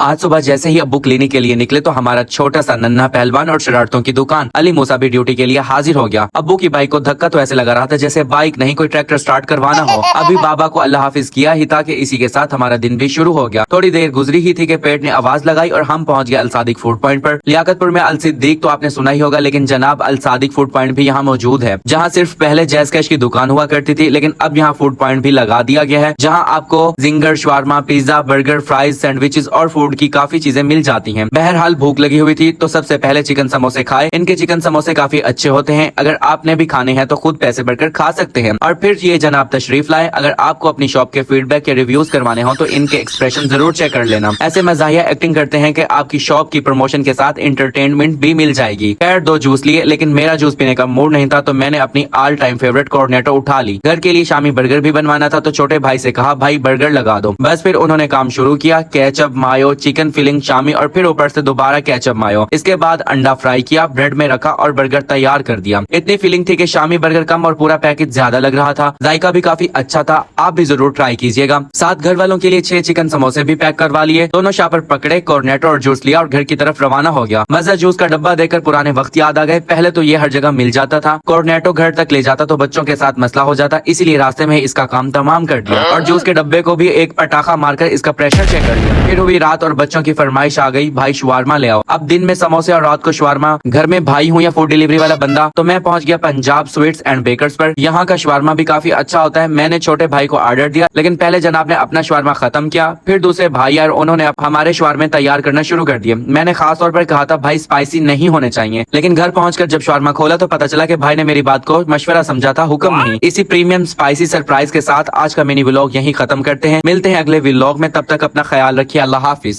आज सुबह जैसे ही अब्बू क्लिनिक के लिए निकले तो हमारा छोटा सा नन्हा पहलवान और शरारतों की दुकान अली मूसा भी ड्यूटी के लिए हाजिर हो गया। अब्बू की बाइक को धक्का तो ऐसे लगा रहा था जैसे बाइक नहीं कोई ट्रैक्टर स्टार्ट करवाना हो। अभी बाबा को अल्लाह हाफिज किया ही था कि इसी के साथ हमारा दिन भी शुरू हो गया। थोड़ी देर गुजरी ही थी कि पेट ने आवाज लगाई और हम पहुंच गए अलसादिक फूड पॉइंट पर। लियाकतपुर में अलसिद्दीक तो आपने सुना ही होगा, लेकिन जनाब अलसादिक फूड पॉइंट भी यहाँ मौजूद है, जहाँ सिर्फ पहले जैज कैश की दुकान हुआ करती थी, लेकिन अब यहाँ फूड पॉइंट भी लगा दिया गया है, जहाँ आपको ginger, shawarma, pizza, burger, fries, sandwiches और फूड की काफी चीजें मिल जाती हैं। बहरहाल भूख लगी हुई थी तो सबसे पहले चिकन समोसे खाए। इनके चिकन समोसे काफी अच्छे होते हैं, अगर आपने भी खाने हैं तो खुद पैसे बढ़कर खा सकते हैं। और फिर ये जनाब तशरीफ लाए। अगर आपको अपनी शॉप के फीडबैक के रिव्यूज करवाने हो तो इनके एक्सप्रेशन जरूर चेक कर लेना। ऐसे मजाहिया एक्टिंग करते हैं कि आपकी शॉप की प्रमोशन के साथ इंटरटेनमेंट भी मिल जाएगी। खैर 2 जूस लिए, लेकिन मेरा जूस पीने का मूड नहीं था तो मैंने अपनी ऑल टाइम फेवरेट कॉर्नेटो उठा ली। घर के लिए शामी बर्गर भी बनवाना था तो छोटे भाई से कहा भाई बर्गर लगा दो। बस फिर उन्होंने काम शुरू किया। केचप, मायो, चिकन फिलिंग शामी और फिर ऊपर से दोबारा केचप मायो। इसके बाद अंडा फ्राई किया, ब्रेड में रखा और बर्गर तैयार कर दिया। इतनी फीलिंग थी कि शामी बर्गर कम और पूरा पैकेज ज्यादा लग रहा था। जायका भी काफी अच्छा था, आप भी जरूर ट्राई कीजिएगा। साथ घर वालों के लिए 6 चिकन समोसे भी पैक करवा लिए। दोनों शॉपर पकड़े, कॉर्नेटो और जूस लिया और घर की तरफ रवाना हो गया। मजा जूस का डब्बा देखकर पुराने वक्त याद आ गए। पहले तो ये हर जगह मिल जाता था, कॉर्नेटो घर तक ले जाता तो बच्चों के साथ मसला हो जाता, इसीलिए रास्ते में इसका काम तमाम कर दिया और जूस के डब्बे को भी एक पटाखा मारकर इसका प्रेशर चेक कर दिया। फिर हुई रात और बच्चों की फरमाइश आ गई, भाई शवारमा ले आओ। अब दिन में समोसे और रात को शवारमा। घर में भाई हूँ या फूड डिलीवरी वाला बंदा, तो मैं पहुंच गया पंजाब स्वीट्स एंड बेकर्स पर। यहाँ का शवारमा भी काफी अच्छा होता है। मैंने छोटे भाई को ऑर्डर दिया, लेकिन पहले जनाब ने अपना शवारमा खत्म किया। फिर दूसरे भाई और उन्होंने हमारे शवारमे तैयार करना शुरू कर दिए। मैंने खास तौर पर कहा था भाई स्पाइसी नहीं होने चाहिए, लेकिन घर पहुंचकर जब शवारमा खोला तो पता चला कि भाई ने मेरी बात को मशवरा समझा था, हुक्म नहीं। इसी प्रीमियम स्पाइसी सरप्राइज के साथ आज का मिनी व्लॉग यहीं खत्म करते हैं। मिलते हैं अगले व्लॉग में, तब तक अपना ख्याल रखिए। अल्लाह हाफिज।